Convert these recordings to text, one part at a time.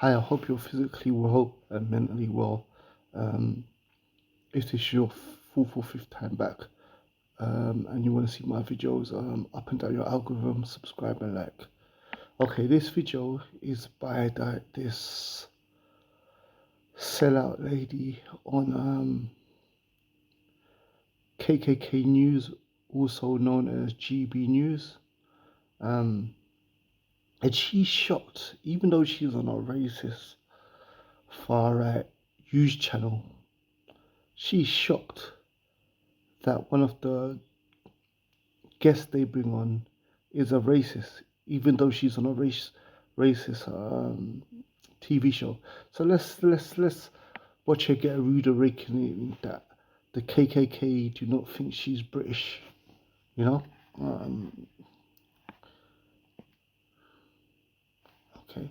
Hi, I hope you're physically well and mentally well. If this is your fourth or fifth time back, and you want to see my videos up and down your algorithm, subscribe and like. Okay, this video is by this sellout lady on KKK News, also known as GB News. And she's shocked, even though she's on a racist far right news channel, she's shocked that one of the guests they bring on is a racist, even though she's on a racist TV show. So let's watch her get a rude awakening that the KKK do not think she's British, you know. Okay.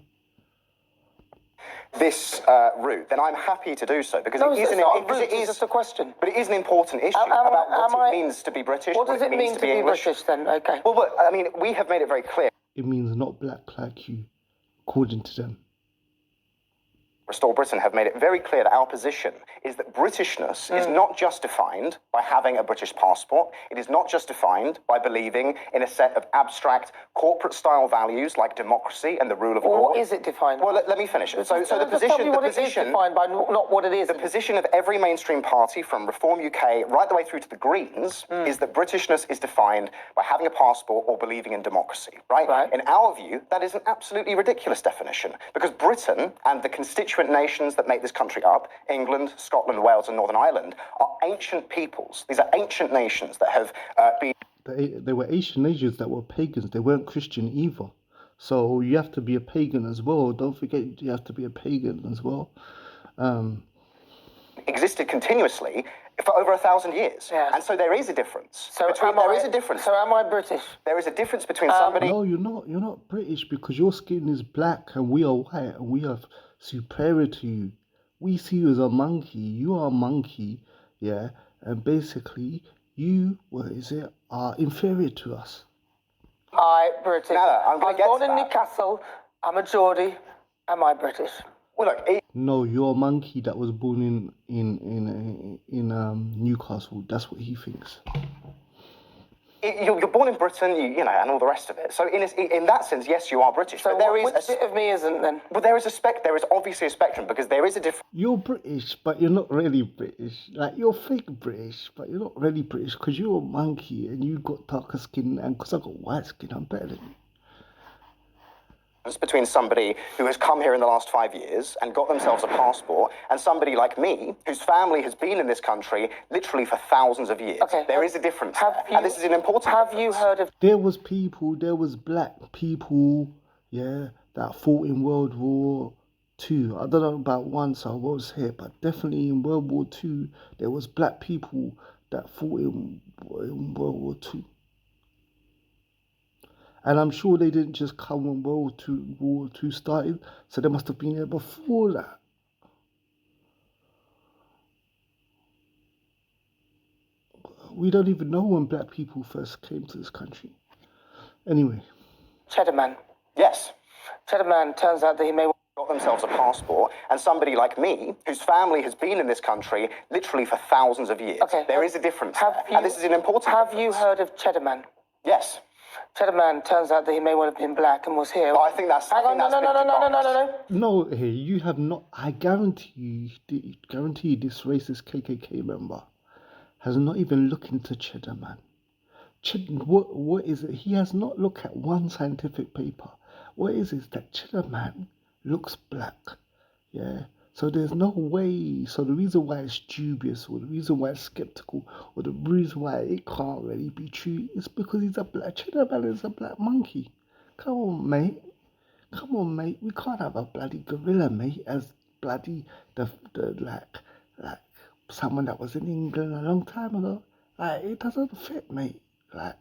This route, then I'm happy to do so because it is just a question. But it is an important issue about what it means to be British. What does it mean to be British then? Okay. Well, I mean, we have made it very clear. It means not black like you, according to them. Restore Britain have made it very clear that our position is that Britishness is not just defined by having a British passport. It is not just defined by believing in a set of abstract corporate-style values like democracy and the rule of law. What is it defined? Well, let me finish. So the position is defined by, not what it is. The position of every mainstream party, from Reform UK right the way through to the Greens, is that Britishness is defined by having a passport or believing in democracy. Right? In our view, that is an absolutely ridiculous definition because Britain and the constituent nations that make this country up, England, Scotland, Wales and Northern Ireland, are ancient peoples. These are ancient nations that have been... They were Asian nations that were pagans. They weren't Christian either. So you have to be a pagan as well. Don't forget you have to be a pagan as well. Existed continuously for over 1,000 years. Yes. And so there is a difference. So am I British? There is a difference between somebody... No, you're not British because your skin is black and we are white and we are superior to you. We see you as a monkey. You are a monkey, yeah? And basically, you, are inferior to us. British. I'm born in Newcastle. I'm a Geordie. Am I British? Well, look, no, you're a monkey that was born in Newcastle. That's what he thinks. You're born in Britain, you know, and all the rest of it. So in that sense, yes, you are British. So but there which bit of me isn't then? Well, there is obviously a spectrum because there is a difference. You're British, but you're not really British. Like, you're fake British, but you're not really British because you're a monkey and you got darker skin, and because I got white skin, I'm better than you. Between somebody who has come here in the last 5 years and got themselves a passport and somebody like me whose family has been in this country literally for thousands of years. Okay, there is a difference and this is an important difference. You heard of... There was black people, yeah, that fought in World War II. I don't know about one, so I was here, but definitely in World War II, there was black people that fought in World War II. And I'm sure they didn't just come when World War II started, so they must have been there before that. We don't even know when black people first came to this country. Anyway. Cheddar Man. Yes. Cheddar Man, turns out that he may have got themselves a passport, and somebody like me, whose family has been in this country literally for thousands of years. Okay. There is a difference and this is an important difference. Have you heard of Cheddar Man? Yes. Cheddar Man, turns out that he may well have been black and was here. Oh, I think that's... No. No, hey, you have not... I guarantee this racist KKK member has not even looked into Cheddar Man. What is it? He has not looked at one scientific paper. What is it that Cheddar Man looks black? Yeah. So there's no way. So the reason why it's dubious, or the reason why it's skeptical, or the reason why it can't really be true is because he's a black... Cheddar Man is a black monkey. Come on, mate. We can't have a bloody gorilla, mate, as bloody like someone that was in England a long time ago. Like, it doesn't fit, mate. Like,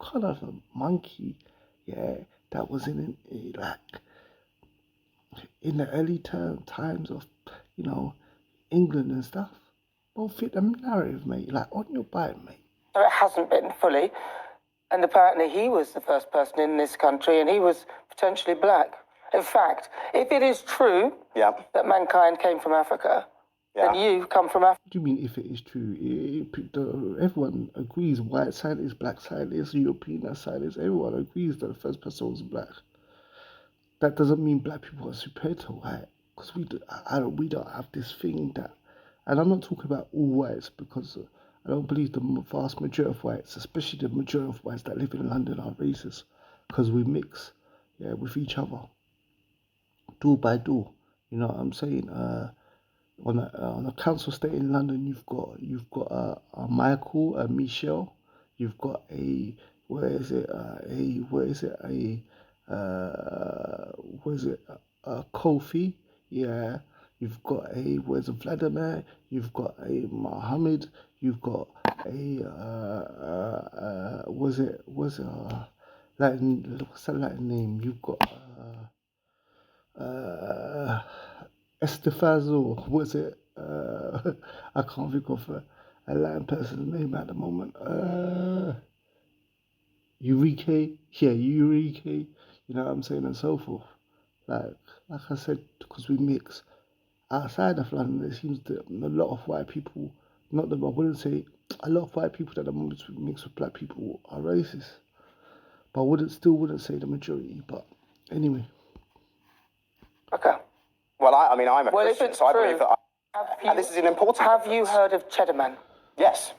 can't have a monkey, yeah, that was in the early times of, you know, England and stuff. Won't fit the narrative, mate. Like, on your bike, mate. It hasn't been fully. And apparently he was the first person in this country and he was potentially black. In fact, if it is true that mankind came from Africa, then you come from Africa. What do you mean if it is true? Everyone agrees white scientists, black scientists, European scientists, everyone agrees that the first person was black. That doesn't mean black people are superior to white, because we don't have this thing that, and I'm not talking about all whites, because I don't believe the vast majority of whites, especially the majority of whites that live in London, are racist, because we mix with each other, door by door. You know what I'm saying? On a council estate in London, you've got a Michael, a Michelle, you've got a Kofi, yeah, you've got a Vladimir, you've got a Mohammed, you've got a Latin, what's that Latin name? You've got Estefazo, I can't think of a Latin person's name at the moment. Eureka, you know what I'm saying, and so forth. Like I said, because we mix. Outside of London, it seems that a lot of white people, I wouldn't say a lot of white people that are mixed with black people are racist. But I wouldn't say the majority, but anyway. Okay. Well, I'm a Christian, so I believe that and this is an important Have you heard of Cheddar Man? Yes.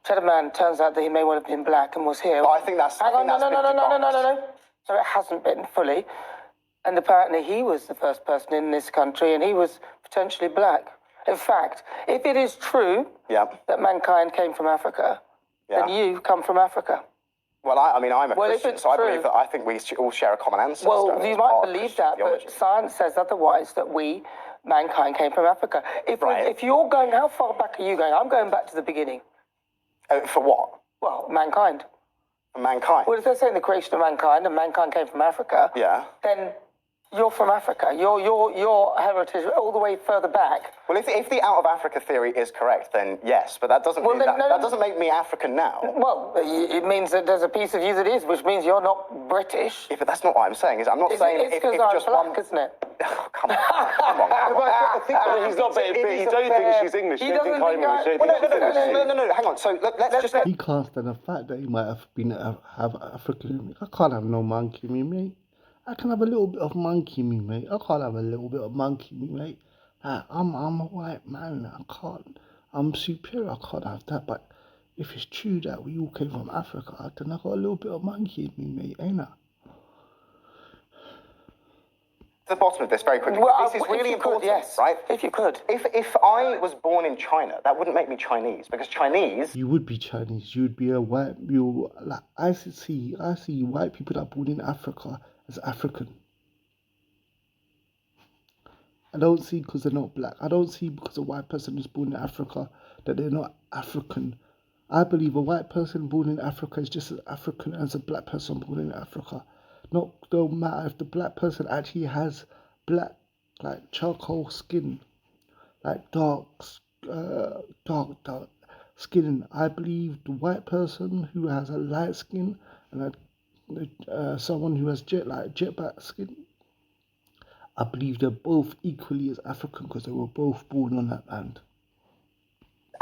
Cheddar Man, turns out that he may well have been black and was here. But I think that's... No. So it hasn't been fully. And apparently he was the first person in this country, and he was potentially black. In fact, if it is true that mankind came from Africa, then you come from Africa. Well, I'm a Christian, so I believe that I think we all share a common ancestor. Well, you might believe that, but science says otherwise, that mankind came from Africa. If you're going, how far back are you going? I'm going back to the beginning. For what? Well, mankind. For mankind? Well, if they're saying the creation of mankind, and mankind came from Africa, then you're from Africa. Your heritage all the way further back. Well, if the out of Africa theory is correct, then yes, but that doesn't that doesn't make me African now. Well, it means that there's a piece of you that is, which means you're not British. Yeah, but that's not what I'm saying. I'm not saying it's because I'm just black, isn't it? Oh, come on. I think he's not. He don't think she's English. He doesn't think I'm English. No. Hang on. So let's just. He can't stand the fact that he might have been have African. I can't have no monkey in me, mate. I can have a little bit of monkey in me, mate. I can't have a little bit of monkey in me, mate. I'm a white man. I can't. I'm superior. I can't have that. But if it's true that we all came from Africa, then I got a little bit of monkey in me, mate, ain't I? The bottom of this very quickly. Well, this is really important, yes. right? If you could. If I was born in China, that wouldn't make me Chinese, because Chinese... You would be Chinese. You would be a white... I see white people that are born in Africa as African. I don't see because they're not black. I don't see because a white person is born in Africa that they're not African. I believe a white person born in Africa is just as African as a black person born in Africa. Don't matter if the black person actually has black, like charcoal skin, like dark skin. I believe the white person who has a light skin and someone who has jet black skin, I believe they're both equally as African because they were both born on that land.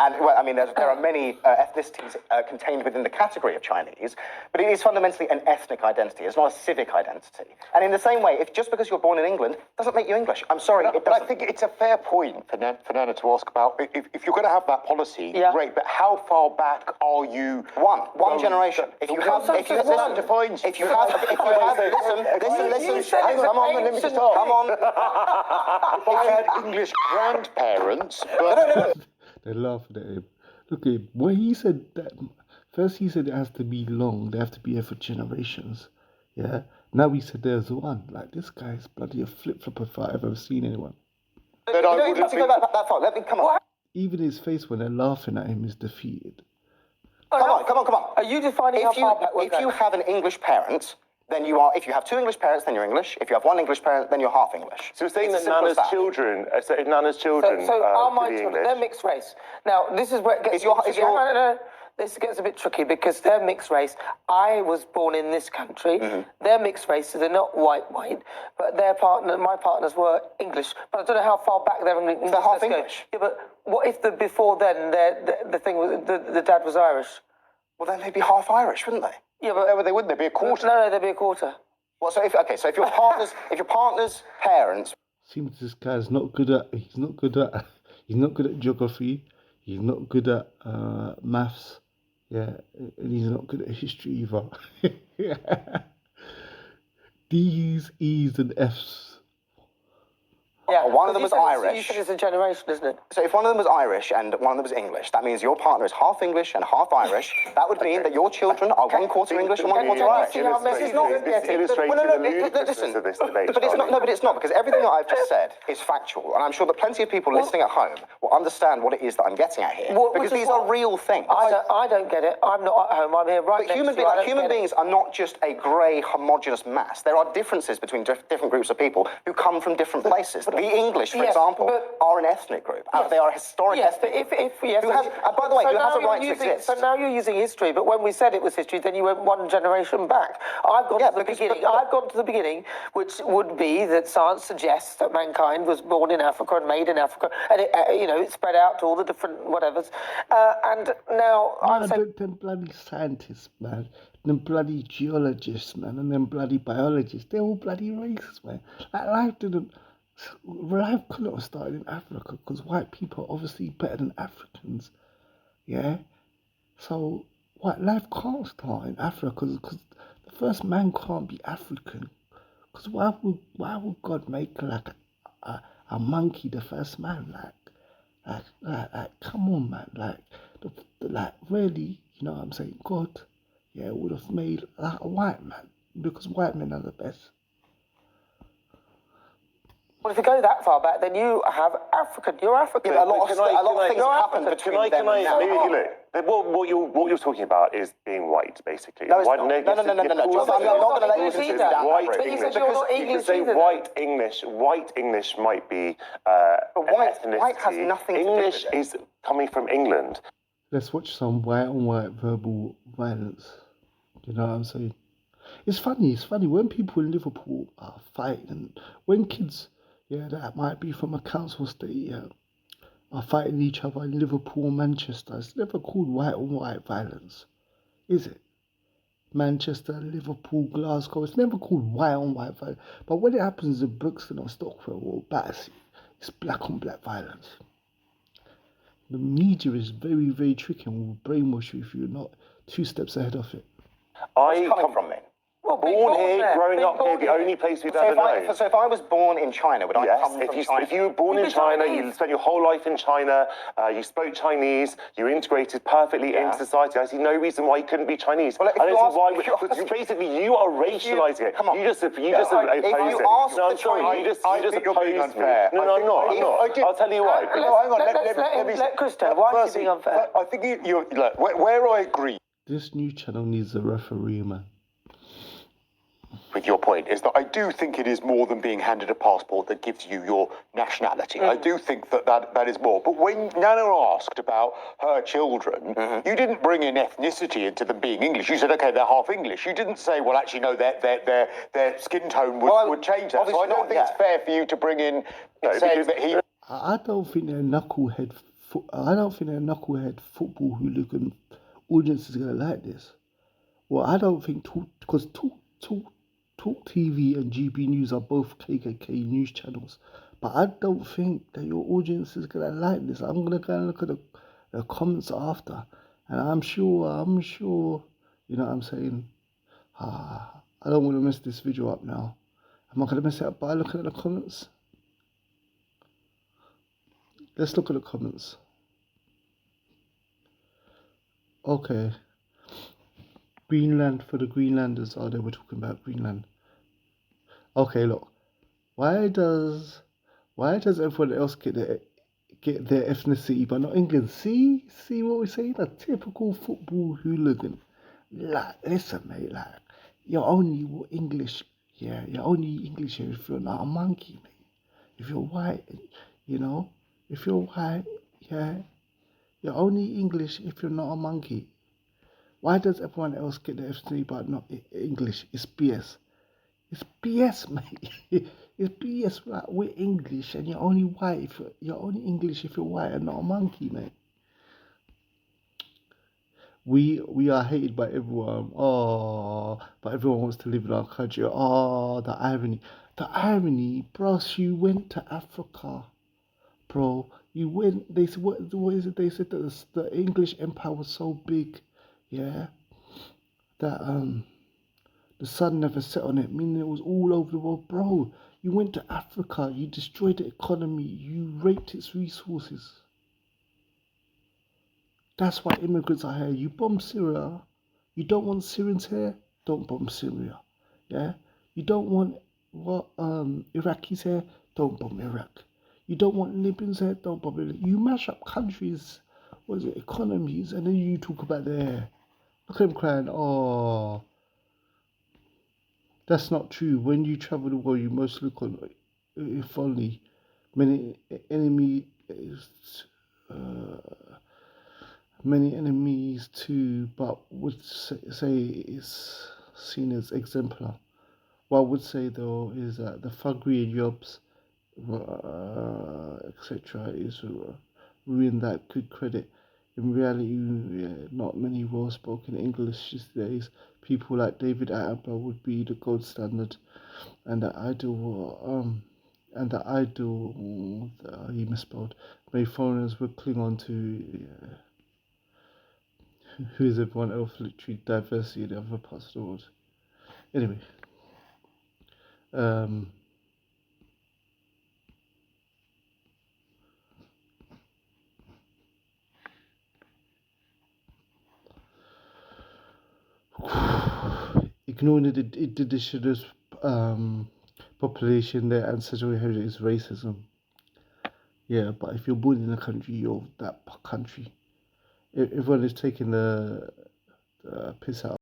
And, well, I mean, there are many ethnicities contained within the category of Chinese, but it is fundamentally an ethnic identity. It's not a civic identity. And in the same way, if just because you're born in England doesn't make you English. I'm sorry, it doesn't. But I think it's a fair point for Nana to ask about. If you're going to have that policy, great, but how far back are you? One generation. If you have, listen, come on, let me just talk. Come on. If I had English grandparents, but... They're laughing at him. Look at him. When he said that, first he said it has to be long. They have to be here for generations. Yeah. Now he said there's one. Like, this guy's bloody a flip-flopper if I've ever seen anyone. But I wouldn't have to go that far. Let me come on. Even his face when they're laughing at him is defeated. Come on. Are you defining how far back we're going? If you have an English parent, then you are. If you have two English parents, then you're English. If you have one English parent, then you're half English. So it's saying that Nana's children, so are my children? They're mixed race. Now, this is where it gets... this gets a bit tricky because they're mixed race. I was born in this country. They're mixed race, so they're not white, but my partners were English. But I don't know how far back they're English. They're half English. Yeah, but what if before then the thing was the dad was Irish? Well, then they'd be half Irish, wouldn't they? Yeah, but No, they wouldn't. They'd be a quarter. No, they'd be a quarter. Well, so if your partner's parents. Seems this guy's not good at. He's not good at geography. He's not good at maths. Yeah, and he's not good at history either. D's, E's, and F's. Yeah, one of them was Irish. You said it's a generation, isn't it? So if one of them was Irish and one of them was English, that means your partner is half English and half Irish. That would mean that your children are 1/4 English and 1/4 Irish. It's not. This illustrates the ludicrousness of this debate. But it's not. No, but it's not, because everything that I've just said is factual, and I'm sure that plenty of people listening at home will understand what it is that I'm getting at here, because these are real things. I don't get it. I'm not at home. I'm here right next to you. But human beings are not just a grey, homogenous mass. There are differences between different groups of people who come from different places. The English, for example, are an ethnic group. They are a historic ethnic group. By the way, who has a right to exist. So now you're using history, but when we said it was history, then you went one generation back. I've gone to the beginning. I've gone to the beginning, which would be that science suggests that mankind was born in Africa and made in Africa, and it spread out to all the different whatevers. And now I'm saying them bloody scientists, man, them bloody geologists, man, and them bloody biologists. They're all bloody racist, man. Life couldn't have started in Africa because white people are obviously better than Africans, yeah? So, life can't start in Africa because the first man can't be African. Because why would God make like a monkey the first man? Like come on, man. Like really, you know what I'm saying? God, would have made like a white man because white men are the best. Well, if you go that far back, then you have African. You're African. Yeah, a lot of things have happened between them and now. What you're talking about is being white, basically. No, it's not. No. I'm not going to let you do that. White English. Because say white English might be but white has nothing to do with it. English is coming from England. Let's watch some white-on-white verbal violence. You know what I'm saying? It's funny when people in Liverpool are fighting, and when kids, that might be from a council estate, are fighting each other in Liverpool or Manchester. It's never called white-on-white violence, is it? Manchester, Liverpool, Glasgow, it's never called white-on-white violence. But when it happens in Brixton or Stockwell or Battersea, it's black-on-black violence. The media is very, very tricky and will brainwash you if you're not 2 steps ahead of it. Where's coming from, mate? Well, born here, growing up here, the only place we've ever known. So if I was born in China, would I come from China? If you were born in China, you spent your whole life in China, you spoke Chinese, you integrated perfectly into society. I see no reason why you couldn't be Chinese. Well, basically, you are racialising it. Come on. You just oppose it. No, I'm sorry, you just oppose me. No, I'm not. I'll tell you why. Let Chris tell. Why is he being unfair? I think where I agree. This new channel needs a referee, man. With your point is that I do think it is more than being handed a passport that gives you your nationality. I do think that is more. But when Nana asked about her children, you didn't bring in ethnicity into them being English. You said, okay, they're half English. You didn't say, well, actually, no, their skin tone would change that. So I don't think it's fair for you to bring in saying that he. I don't think they're knucklehead football hooligan audience is gonna like this. Well, I don't think because TalkTV and GB News are both KKK news channels, but I don't think that your audience is gonna like this. I'm gonna go and look at the comments after, and I'm sure, you know what I'm saying. I don't want to mess this video up now. Am I gonna mess it up by looking at the comments? Let's look at the comments. Okay. Greenland for the Greenlanders. Oh, they were talking about Greenland. Okay, look. Why does everyone else get their ethnicity but not England? See what we're saying? A typical football hooligan. Like, listen, mate. Like, you're only English. Yeah, you're only English if you're not a monkey, mate. If you're white, you know. If you're white, yeah, you're only English if you're not a monkey. Why does everyone else get the FC but not English? It's BS. It's BS, mate. It's BS. Right? We're English, and you're only white. If you're only English if you're white and not a monkey, mate. We are hated by everyone. Oh, but everyone wants to live in our country. Oh, the irony. The irony, bro. You went to Africa, bro. You went. They said what is it? They said that the English Empire was so big, yeah, that the sun never set on it, meaning it was all over the world, bro. You went to Africa. You destroyed the economy. You raped its resources. That's why immigrants are here. You bomb Syria. You don't want Syrians here. Don't bomb Syria. Yeah. You don't want Iraqis here. Don't bomb Iraq. You don't want Libyans here. Don't bomb Libya. You mash up countries, economies, and then you talk about their. Look at him crying. Oh, that's not true. When you travel the world, you mostly look on, if only, many enemies too, but would say it's seen as exemplar. What I would say though is that the thuggery and jobs, etc., is ruin that good credit. In reality, not many well-spoken English these days. People like David Attenborough would be the gold standard, and the ideal, he misspelled. Many foreigners would cling on to. Who is everyone else literally diversity in other parts of the world. Anyway, ignoring the indigenous population, their ancestral heritage is racism. Yeah, but if you're born in a country, you're that country. Everyone is taking the piss out.